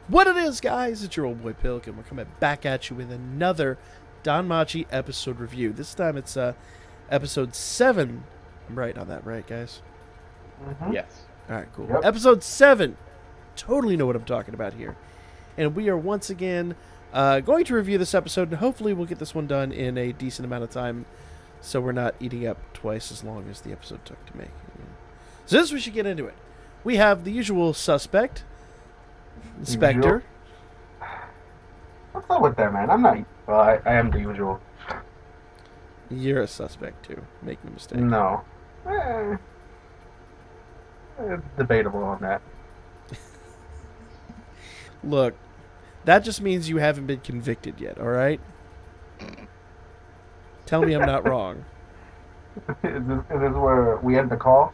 What it is, guys, it's your old boy Pilk, and we're coming back at you with another Danmachi episode review. This time it's episode 7. I'm right on that, right, guys? Mm-hmm. Yes. Alright, cool. Yep. Episode 7. Totally know what I'm talking about here. And we are once again going to review this episode, and hopefully we'll get this one done in a decent amount of time so we're not eating up twice as long as the episode took to make. So this, we should get into it. We have the usual suspect, Inspector. What's up with that, man? I'm not. Well, I am the usual. You're a suspect, too. Make no mistake. No. It's debatable on that. Look, that just means you haven't been convicted yet, all right? Tell me I'm not wrong. Is this where we end the call?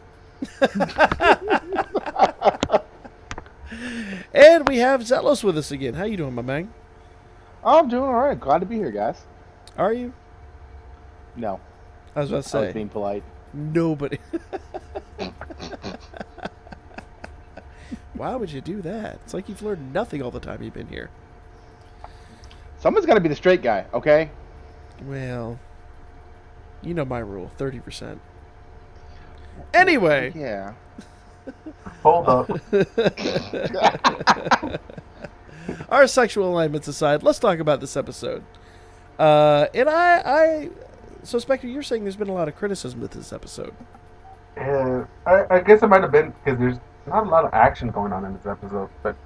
And we have Zelos with us again. How you doing, my man? Oh, I'm doing all right. Glad to be here, guys. Are you? No, I was about to I was say. being polite. Nobody. Why would you do that? It's like you've learned nothing all the time you've been here. Someone's got to be the straight guy, okay? Well, you know my rule, 30%. Anyway. Yeah. Hold up. Our sexual alignments aside, let's talk about this episode. So Spectre, you're saying there's been a lot of criticism with this episode. I guess it might have been because there's not a lot of action going on in this episode, but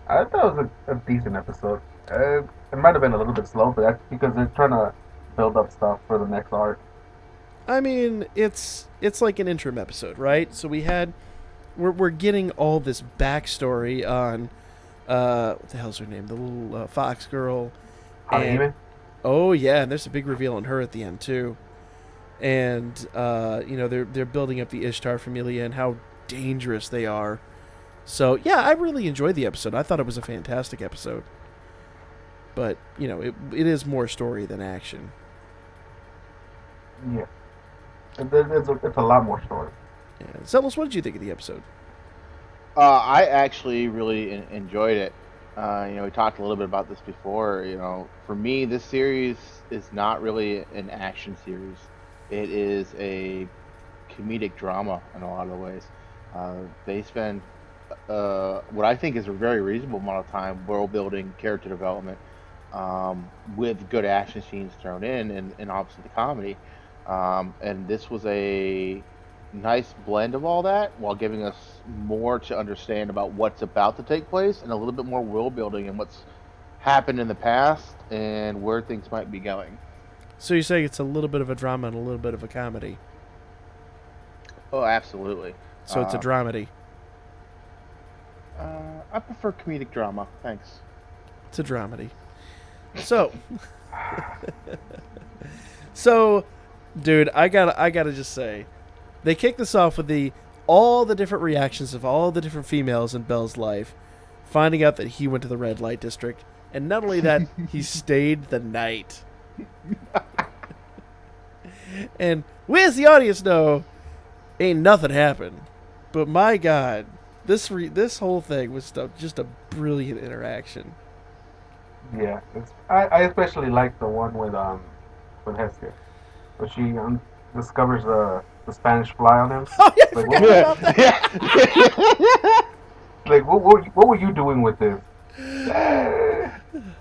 I thought it was a decent episode. It might have been a little bit slow, but that's because they're trying to build up stuff for the next arc. I mean, it's like an interim episode, right? So we're getting all this backstory on what the hell's her name? The little fox girl. Harime? Oh yeah, and there's a big reveal on her at the end too. And they're building up the Ishtar familia and how dangerous they are. So yeah, I really enjoyed the episode. I thought it was a fantastic episode. But it is more story than action. Yeah. It's a lot more story. Yeah. Zelos, what did you think of the episode? I actually really enjoyed it. We talked a little bit about this before. For me, this series is not really an action series. It is a comedic drama in a lot of ways. They spend what I think is a very reasonable amount of time world building, character development, with good action scenes thrown in, and obviously the comedy. And this was a nice blend of all that while giving us more to understand about what's about to take place and a little bit more world building and what's happened in the past and where things might be going. So you're saying it's a little bit of a drama and a little bit of a comedy. Oh, absolutely. So it's a dramedy. I prefer comedic drama. Thanks. It's a dramedy. So, dude, I gotta just say, they kick this off with all the different reactions of all the different females in Belle's life, finding out that he went to the red light district, and not only that, he stayed the night. And we as the audience know, ain't nothing happened. But my God, this whole thing was just a brilliant interaction. Yeah. I especially like the one with Hestia, where she discovers the Spanish fly on him. Oh yeah, I Like, forgot what- about that. Like, what were you doing with this?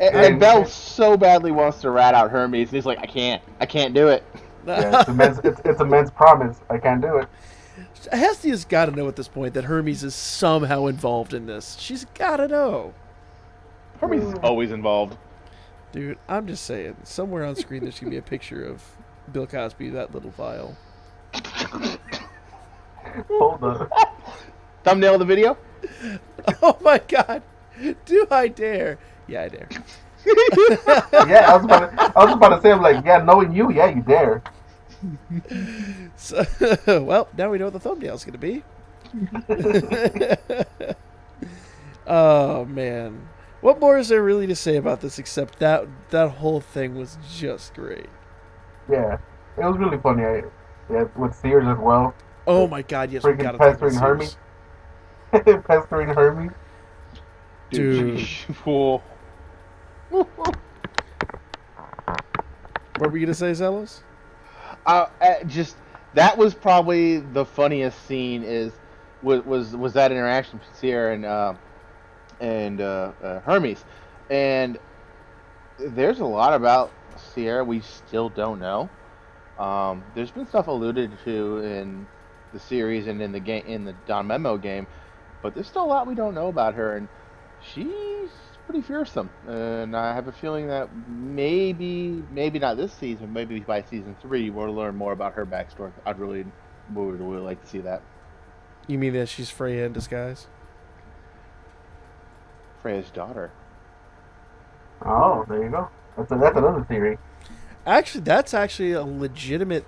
And Belle so badly wants to rat out Hermes, and he's like, I can't do it. Yeah, it's a men's promise. I can't do it. Hestia's got to know at this point that Hermes is somehow involved in this. She's got to know. Hermes is always involved. Dude, I'm just saying, somewhere on screen there's going to be a picture of Bill Cosby, that little vial. Hold up. Thumbnail of the video? Oh my God. Do I dare? Yeah, I dare. Yeah, I was about to say, I'm like, yeah, knowing you, yeah, you dare. So, well, now we know what the thumbnail's going to be. Oh, man. What more is there really to say about this except that whole thing was just great. Yeah, it was really funny. Yeah, with Sears as well. Oh my God, yes, we Freaking got to talk about pestering Sears. Hermes. Pestering Hermes. Dude. Whoa. What were you gonna say, Zelos? Just that was probably the funniest scene. Was that interaction with Sierra and Hermes, and there's a lot about Sierra we still don't know. There's been stuff alluded to in the series and in the game, in the Don Memo game, but there's still a lot we don't know about her, and she's pretty fearsome. And I have a feeling that maybe not this season, maybe by season 3, we'll learn more about her backstory. Would really like to see that. You mean that she's Freya in disguise? Freya's daughter. Oh, there you go. That's another theory. Actually, that's actually a legitimate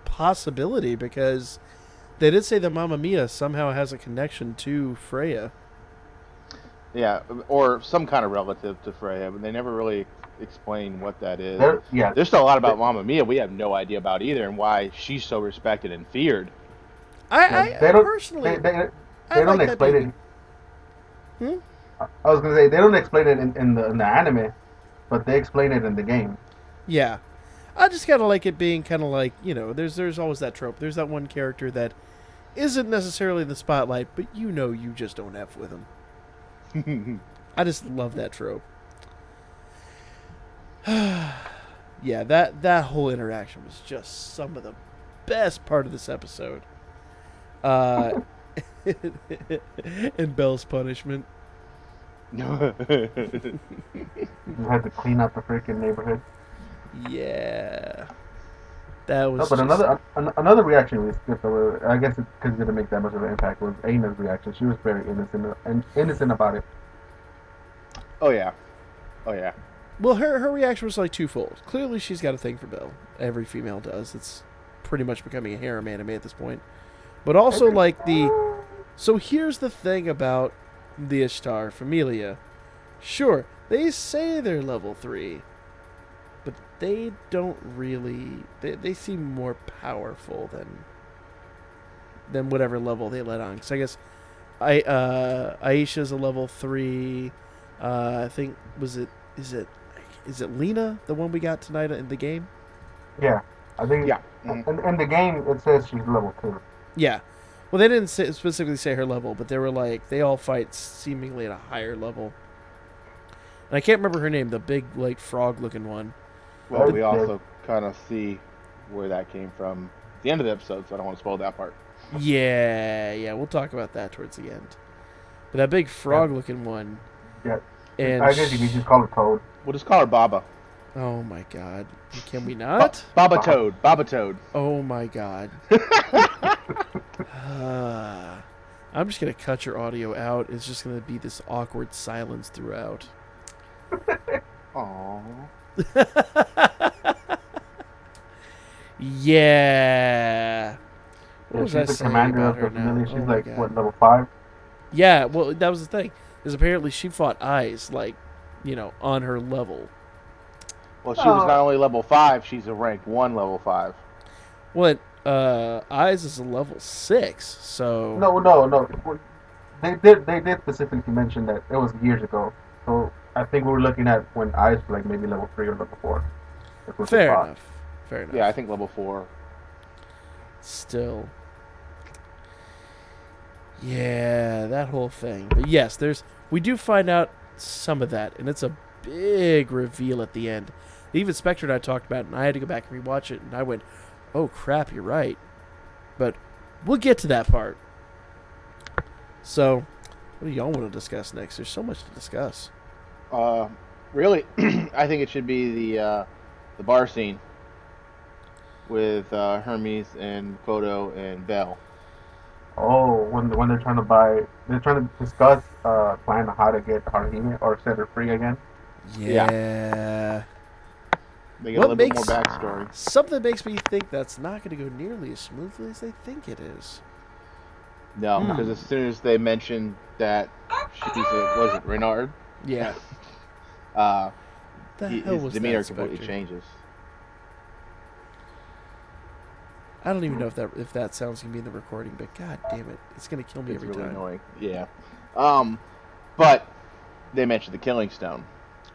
possibility because they did say that Mamma Mia somehow has a connection to Freya. Yeah, or some kind of relative to Freya, but they never really explain what that is. There's still a lot about Mamma Mia we have no idea about either, and why she's so respected and feared. I personally, they don't explain it. I was gonna say they don't explain it in the anime, but they explain it in the game. Yeah, I just kind of like it being kind of like, there's always that trope. There's that one character that isn't necessarily the spotlight, but you just don't F with him. I just love that trope. Yeah, that whole interaction was just some of the best part of this episode. And Belle's punishment. You had to clean up the freaking neighborhood. Yeah, that was. No, but another reaction we skipped over. I guess it's because it didn't make that much of an impact. Was Aina's reaction? She was very innocent about it. Oh yeah. Well, her reaction was like twofold. Clearly, she's got a thing for Belle. Every female does. It's pretty much becoming a harem anime at this point. But also, so here's the thing about the Ishtar Familia. Sure, they say they're level 3, but they don't really. They seem more powerful than whatever level they let on. Because I guess Aisha's a level 3. I think is it Lena, the one we got tonight in the game? Yeah, I think. Yeah. In the game, it says she's level 2. Yeah. Well, they didn't specifically say her level, but they were like, they all fight seemingly at a higher level. And I can't remember her name, the big, frog-looking one. Well, we also kind of see where that came from at the end of the episode, so I don't want to spoil that part. Yeah, we'll talk about that towards the end. But that big frog-looking one. Yeah. And I guess you could just call it Toad. We'll just call her Baba. Oh my god. Can we not? Baba Toad. Oh my god. I'm just going to cut your audio out. It's just going to be this awkward silence throughout. Aww. Yeah. What was I She's the saying commander about of her the now? familia. She's Oh my like, God. what, level 5? Yeah, well, that was the thing. Is apparently she fought Eyes, on her level. Well, she was not only level 5, she's a rank 1 level 5. Well, Eyes is a level 6, so... No. They did specifically mention that it was years ago. So I think we were looking at when Eyes were like maybe level 3 or level 4. Fair enough. Yeah, I think level 4. Still. Yeah, that whole thing. But yes, we do find out some of that, and it's a big reveal at the end. Even Spectre and I talked about it, and I had to go back and rewatch it, and I went, oh crap, you're right. But we'll get to that part. So, what do y'all want to discuss next? There's so much to discuss. Really, I think it should be the bar scene with Hermes and Kodo and Belle. Oh, when they're trying to discuss plan how to get Haruhime or set her free again. Yeah. They get a little bit more backstory. Something makes me think that's not going to go nearly as smoothly as they think it is. No, because as soon as they mentioned that was it Renard? Yeah. His demeanor completely changes. I don't even know if that sounds gonna be in the recording, but god damn it, it's gonna kill me every really time. Annoying. Yeah. But they mentioned the Killing Stone,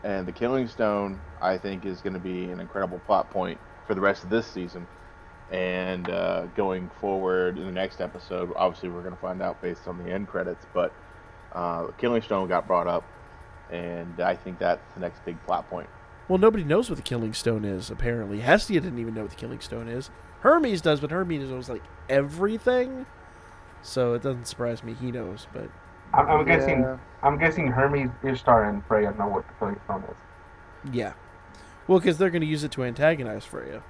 and the Killing Stone I think is going to be an incredible plot point for the rest of this season, and going forward in the next episode. Obviously, we're going to find out based on the end credits, but Killing Stone got brought up, and I think that's the next big plot point. Well, nobody knows what the Killing Stone is, apparently. Hestia didn't even know what the Killing Stone is. Hermes does, but Hermes knows, like, everything. So it doesn't surprise me he knows, but... I'm guessing Hermes, Ishtar, and Freya know what the Killing Stone is. Yeah. Well, because they're going to use it to antagonize Freya.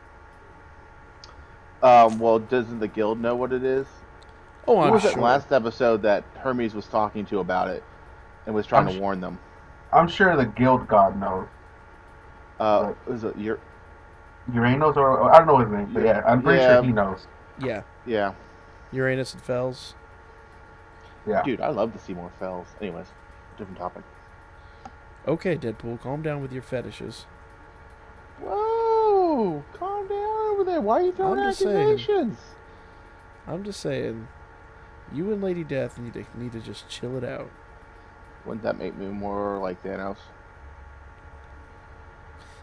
Well, doesn't the guild know what it is? Oh, Who I'm was sure. it last episode that Hermes was talking to about it and was trying to warn them? I'm sure the guild god knows. Was it your? Uranos, or I don't know his name, but yeah, I'm pretty sure he knows. Yeah. Yeah. Uranus and Fells. Yeah. Dude, I love to see more Fells. Anyways, different topic. Okay, Deadpool, calm down with your fetishes. Whoa! Calm down over there. Why are you throwing I'm just saying. accusations? I'm just saying, you and Lady Death need to just chill it out. Wouldn't that make me more like Thanos?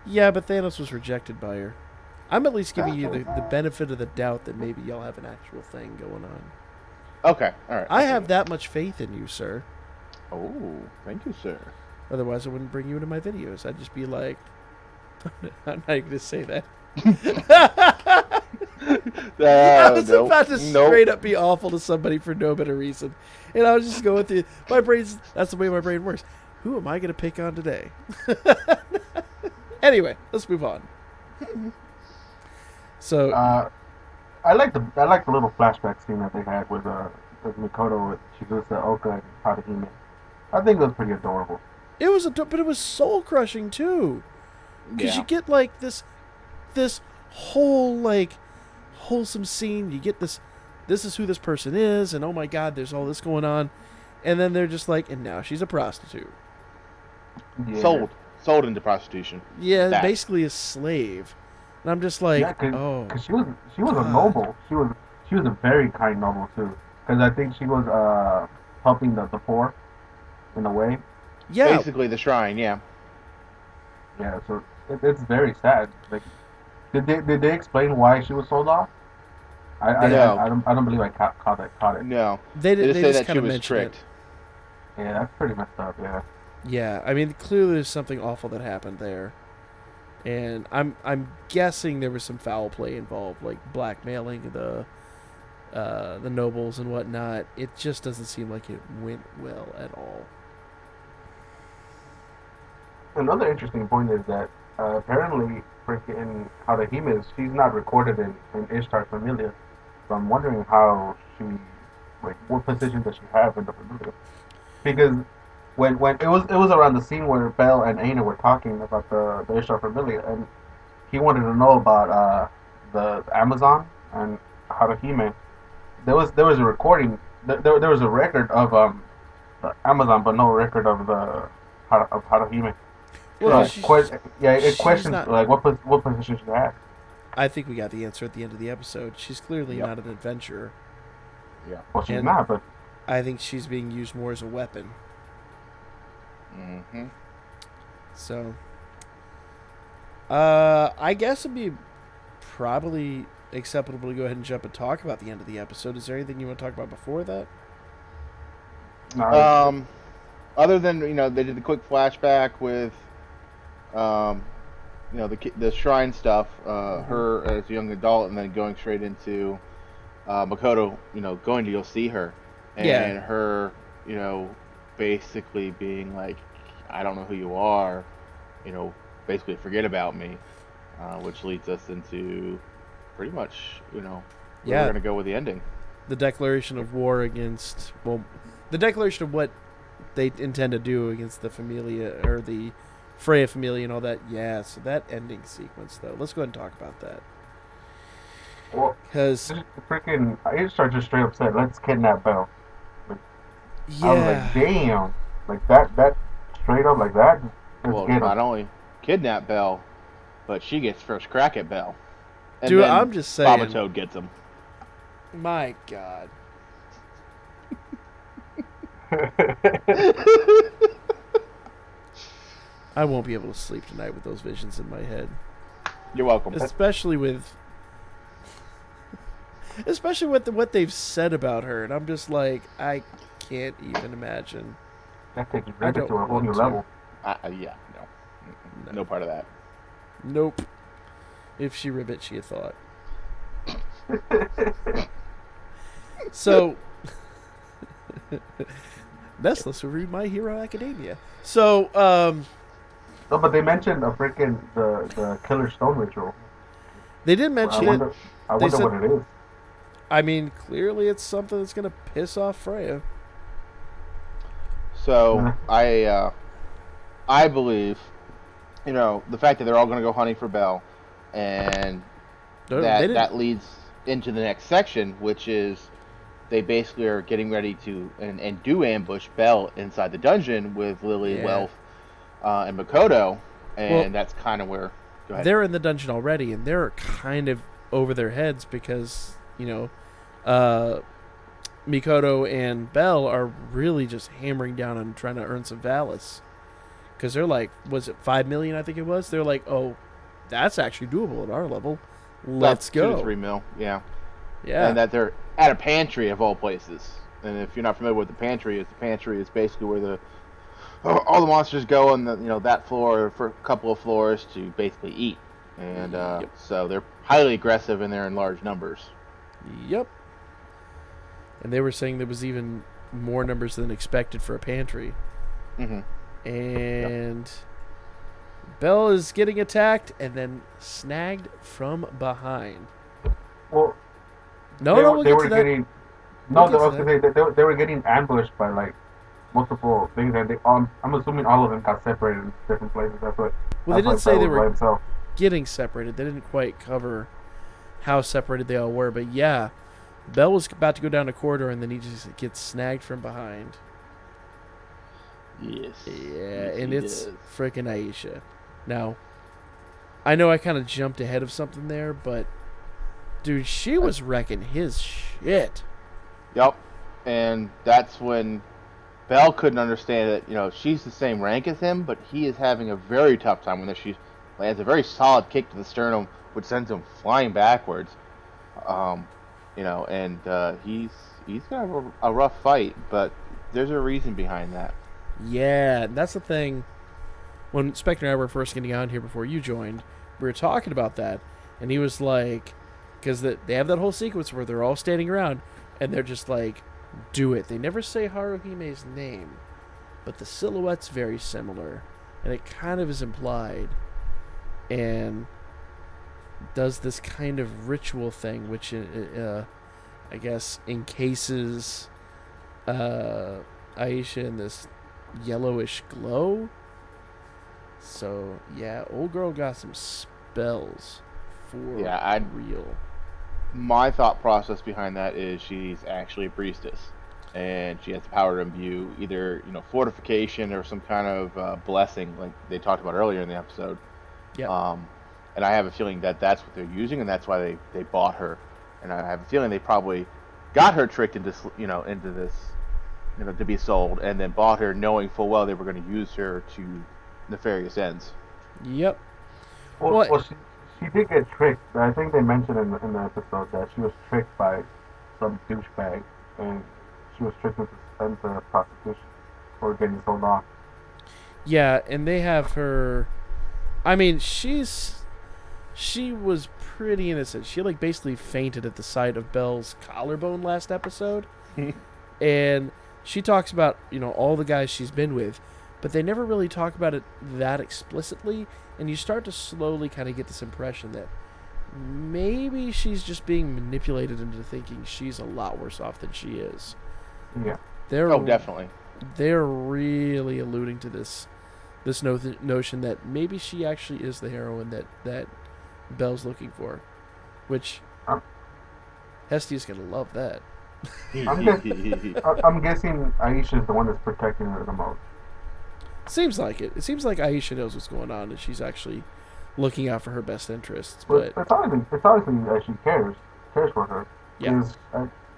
Yeah, but Thanos was rejected by her. I'm at least giving you the benefit of the doubt that maybe y'all have an actual thing going on. Okay, all right. I have that much faith in you, sir. Oh, thank you, sir. Otherwise, I wouldn't bring you into my videos. I'd just be like, I'm not going to say that. I was about to straight up be awful to somebody for no better reason. And I was just going through my brain's, that's the way my brain works. Who am I going to pick on today? Anyway, let's move on. So I like the little flashback scene that they had with Mikoto, with Chigusa, Oka, and Haruhime. I think it was pretty adorable. it was but it was soul crushing too, because Yeah. you get like this whole like wholesome scene. You get this is who this person is, and oh my god, there's all this going on, and then they're just like, and now she's a prostitute. Yeah. Sold into prostitution. Yeah, That. basically a slave. And I'm just like, Yeah, oh, because she was a God. noble. She was a very kind noble too. Because I think she was helping the poor in a way. yeah. Basically, the shrine. Yeah. Yeah, so it's very sad. Like, did they explain why she was sold off? I No. don't believe I caught it. No. They They just just say that she kind of was mentioned tricked. it. Yeah, that's pretty messed up. Yeah. Yeah, I mean, clearly there's something awful that happened there, and I'm guessing there was some foul play involved, like blackmailing the nobles and whatnot. It just doesn't seem like it went well at all. Another interesting point is that apparently freaking Haruhime, she's not recorded in Ishtar Familia. So I'm wondering how she, like, what position does she have in the Familia? Because when it was around the scene where Belle and Aina were talking about the Ishtar Familia, and he wanted to know about the Amazon and Haruhime. There was a recording. There was a record of the Amazon, but no record of Haruhime. Well, it questions not- like what position she had. I think we got the answer at the end of the episode. She's clearly Yep. not an adventurer. Well, she's And- not, but I think she's being used more as a weapon. Mm-hmm. So, I guess it'd be probably acceptable to go ahead and jump and talk about the end of the episode. Is there anything you want to talk about before that? no, Other than they did the quick flashback with, the shrine stuff, her as a young adult, and then going straight into Makoto, going to go see her, and Yeah. her, basically being like, I don't know who you are, basically forget about me, which leads us into pretty much, where Yeah. we're gonna go with the ending. The declaration of war against, well, the declaration of what they intend to do against the Familia, or the Freya Familia and all that. Yeah, so that ending sequence, though. Let's go ahead and talk about that. well, Because, freaking Ishtar just straight up said, "Let's kidnap Belle." I was yeah. like, damn, like that straight up like that. Let's Well, get 'em. not only kidnap Belle, but she gets first crack at Belle. And Dude, then I'm just saying. Baba Toad gets him. My God. I won't be able to sleep tonight with those visions in my head. You're welcome. Especially with what they've said about her, and I'm just like, I can't even imagine. That takes I Ribbit don't to a whole want new to. level. Yeah, no. No part of that. Nope. If she ribbit, she had thought. So, let's read My Hero Academia. So, No, but they mentioned a freaking the Killer Stone ritual. they did I mention it. wonder, I wonder said- what it is. I mean, clearly it's something that's going to piss off Freya. So I believe, the fact that they're all going to go hunting for Belle, and No, they didn't. that leads into the next section, which is they basically are getting ready to and do ambush Belle inside the dungeon with Lily, Yeah. Welf, and Makoto, and Well, that's kind of where. Go ahead. They're in the dungeon already, and they're kind of over their heads because, Mikoto and Belle are really just hammering down on trying to earn some Valis. Because they're like, was it 5 million, I think it was? They're like, oh, that's actually doable at our level. Let's About 2 go. to 3 mil, yeah. Yeah. And that they're at a pantry of all places. And if you're not familiar with the pantry is basically where all the monsters go on that floor for a couple of floors to basically eat. And Yep. so they're highly aggressive and they're in large numbers. Yep. And they were saying there was even more numbers than expected for a pantry. Mm-hmm. And Belle is getting attacked and then snagged from behind. Well, No, they, we'll they get were to that. getting. We'll No, get I was to gonna say they were getting ambushed by like multiple things, and I'm assuming all of them got separated in different places. That's what. Well, they that's didn't say why they Bell was by were himself. getting separated. They didn't quite cover how separated they all were. But yeah, Belle was about to go down a corridor and then he just gets snagged from behind. Yes. Yeah, Yes, and he it's does. freaking Aisha. Now, I know I kind of jumped ahead of something there, but dude, she was wrecking his shit. Yep. And that's when Belle couldn't understand that, she's the same rank as him, but he is having a very tough time when she lands a very solid kick to the sternum, which sends him flying backwards. And he's got a rough fight, but there's a reason behind that. Yeah, and that's the thing. When Spectre and I were first getting on here before you joined, we were talking about that, and he was like, because they have that whole sequence where they're all standing around, and they're just like, do it. They never say Haruhime's name, but the silhouette's very similar, and it kind of is implied, and does this kind of ritual thing, which I guess encases Aisha in this yellowish glow. So yeah, old girl got some spells for real. My thought process behind that is she's actually a priestess, and she has the power to imbue either fortification or some kind of blessing, like they talked about earlier in the episode. Yeah. And I have a feeling that that's what they're using, and that's why they bought her. And I have a feeling they probably got her tricked into this to be sold, and then bought her knowing full well they were going to use her to nefarious ends. Yep. Well, she did get tricked. I think they mentioned in the episode that she was tricked by some douchebag, and she was tricked into prostitution or getting sold off. Yeah, and they have her. I mean, she was pretty innocent. She basically fainted at the sight of Belle's collarbone last episode, and she talks about all the guys she's been with, but they never really talk about it that explicitly, and you start to slowly kind of get this impression that maybe she's just being manipulated into thinking she's a lot worse off than she is. Yeah. Definitely. They're really alluding to this notion that maybe she actually is the heroine that Belle's looking for, which Hestia's gonna love that. I'm guessing Aisha is the one that's protecting her the most. Seems like it. It seems like Aisha knows what's going on, and she's actually looking out for her best interests. But it's obviously that she cares for her. Yeah.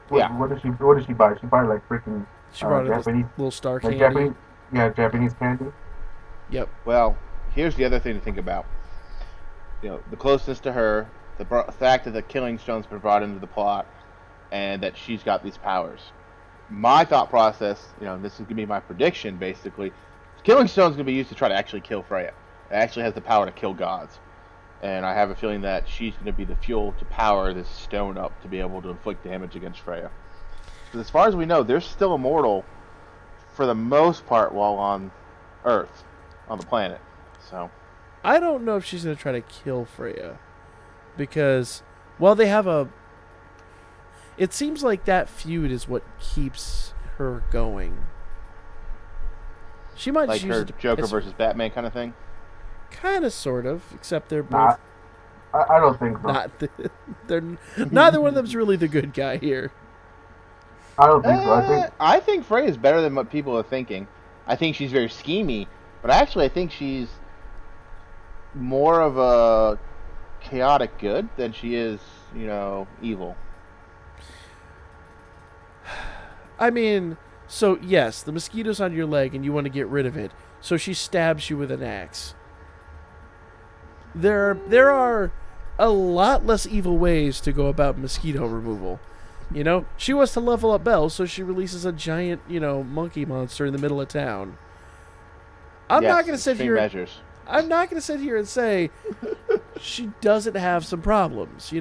What did she buy? She buy like freaking she brought her this Japanese little star like candy. Japanese candy. Yep. Well, here's the other thing to think about. The closeness to her, the fact that the Killing Stone's been brought into the plot, and that she's got these powers. My thought process, this is gonna be my prediction, basically. Killing Stone's gonna be used to try to actually kill Freya. It actually has the power to kill gods, and I have a feeling that she's gonna be the fuel to power this stone up to be able to inflict damage against Freya. But as far as we know, they're still immortal for the most part while on Earth, on the planet. So I don't know if she's going to try to kill Freya. Because, well, they have a... It seems like that feud is what keeps her going. She might like use her it Joker versus Batman kind of thing. Kind of, sort of, except they're Nah, both I don't think so. not... They're neither one of them's really the good guy here. I don't think so. I think Freya's better than what people are thinking. I think she's very schemy, but actually I think she's more of a chaotic good than she is, evil. I mean, so yes, the mosquito's on your leg and you want to get rid of it, so she stabs you with an axe. There are a lot less evil ways to go about mosquito removal. She wants to level up Belle, so she releases a giant, monkey monster in the middle of town. I'm not going to sit here. I'm not going to sit here and say she doesn't have some problems.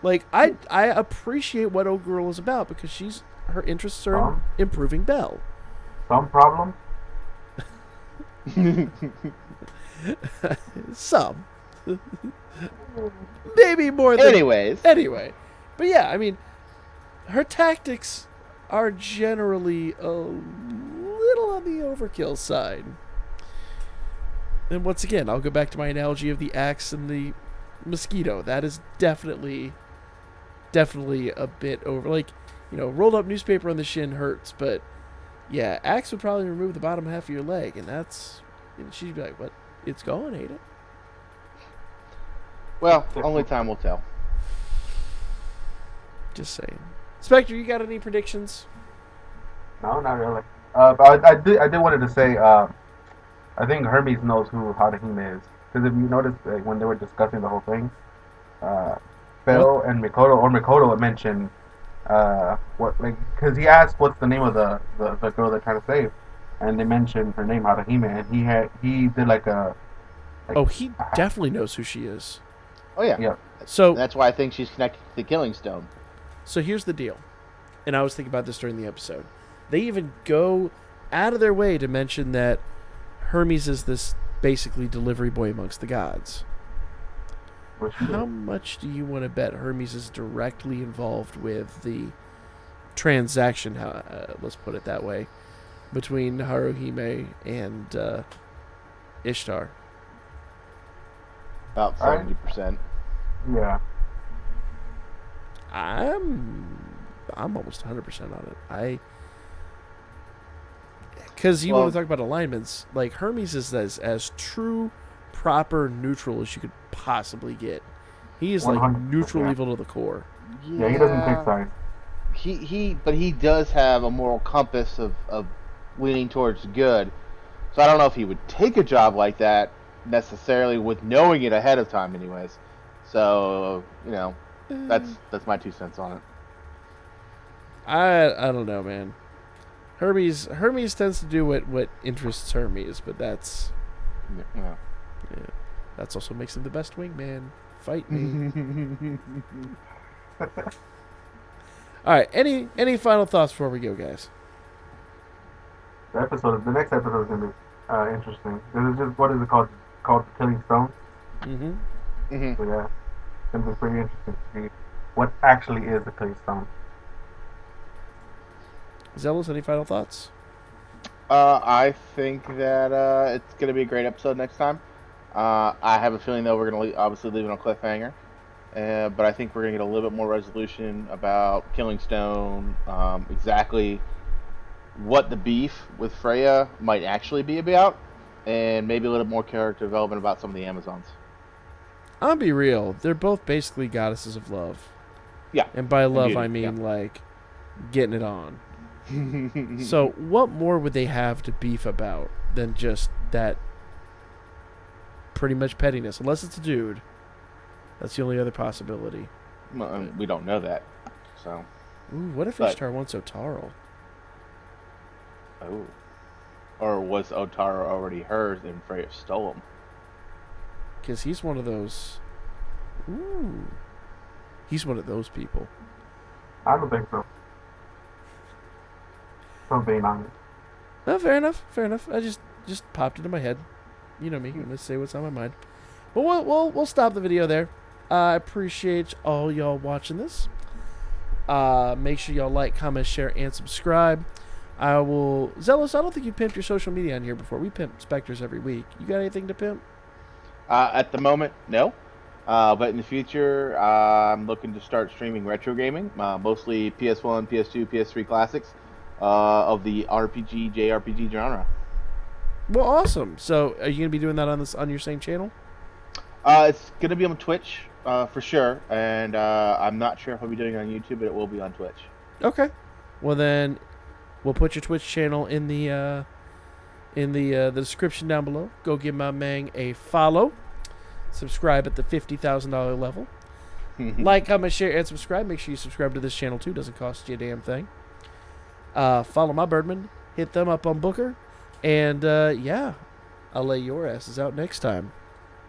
Like I appreciate what Old Girl is about because her interests are in improving Belle. Some problems. Some. Maybe more than... Anyway. But yeah, I mean, her tactics are generally a little on the overkill side. And once again, I'll go back to my analogy of the axe and the mosquito. That is definitely a bit over. Like, rolled up newspaper on the shin hurts, but yeah, axe would probably remove the bottom half of your leg, and that's... she'd be like, what? It's gone, ain't it? Well, only time will tell. Just saying. Spectre, you got any predictions? No, not really. But I did wanted to say, I think Hermes knows who Haruhime is. Because if you notice, when they were discussing the whole thing, Phil and Mikoto had mentioned, because he asked what's the name of the girl they're trying to save. And they mentioned her name, Haruhime, and he did like a... he definitely knows who she is. Oh, yeah. Yeah. So that's why I think she's connected to the Killing Stone. So here's the deal, and I was thinking about this during the episode. They even go out of their way to mention that Hermes is this basically delivery boy amongst the gods. How much do you want to bet Hermes is directly involved with the transaction, let's put it that way, between Haruhime and Ishtar? About 70%. Yeah. I'm almost 100% on it. Because you want to talk about alignments, like Hermes is as true, proper, neutral as you could possibly get. He is like neutral evil to the core. Yeah, he doesn't take sides. But he does have a moral compass of leaning towards good. So I don't know if he would take a job like that necessarily with knowing it ahead of time anyways. So, that's my 2 cents on it. I don't know, man. Hermes tends to do what interests Hermes, but that's that's also makes him the best wingman. Fight me. All right, any final thoughts before we go, guys? The next episode is gonna be interesting. This is just, what is it called? Called the Killing Stone. So yeah, it's gonna be pretty interesting to see what actually is the Killing Stone. Zealous, any final thoughts? I think that it's going to be a great episode next time. I have a feeling, though, we're going to obviously leave it on cliffhanger. But I think we're going to get a little bit more resolution about Killing Stone, exactly what the beef with Freya might actually be about, and maybe a little more character development about some of the Amazons. I'll be real. They're both basically goddesses of love. Yeah. And by love, I mean, like, getting it on. So what more would they have to beef about than just that pretty much pettiness, unless it's a dude. That's the only other possibility. Well, we don't know that. So, Ooh, what if But- Ishtar wants Otaro? oh. Or was Otaro already hers and Freya stole him? Because he's one of those. Ooh. He's one of those people. I don't think so. From being honest. No, fair enough. Fair enough. I just popped into my head. You know me. I'm gonna say what's on my mind. But we'll stop the video there. I appreciate all y'all watching this. Make sure y'all like, comment, share, and subscribe. I will. Zealous, I don't think you pimped your social media on here before. We pimp Spectres every week. You got anything to pimp? At the moment, no. But in the future, I'm looking to start streaming retro gaming, mostly PS1, PS2, PS3 classics of the RPG, JRPG genre. Well, awesome. So, are you gonna be doing that on your same channel? It's going to be on Twitch for sure, and I'm not sure if I'll be doing it on YouTube, but it will be on Twitch. Okay. Well, then we'll put your Twitch channel in the description down below. Go give my man a follow. Subscribe at the $50,000 level. Like, comment, share, and subscribe. Make sure you subscribe to this channel too. Doesn't cost you a damn thing. Follow my Birdman. Hit them up on Booker. And yeah, I'll lay your asses out next time.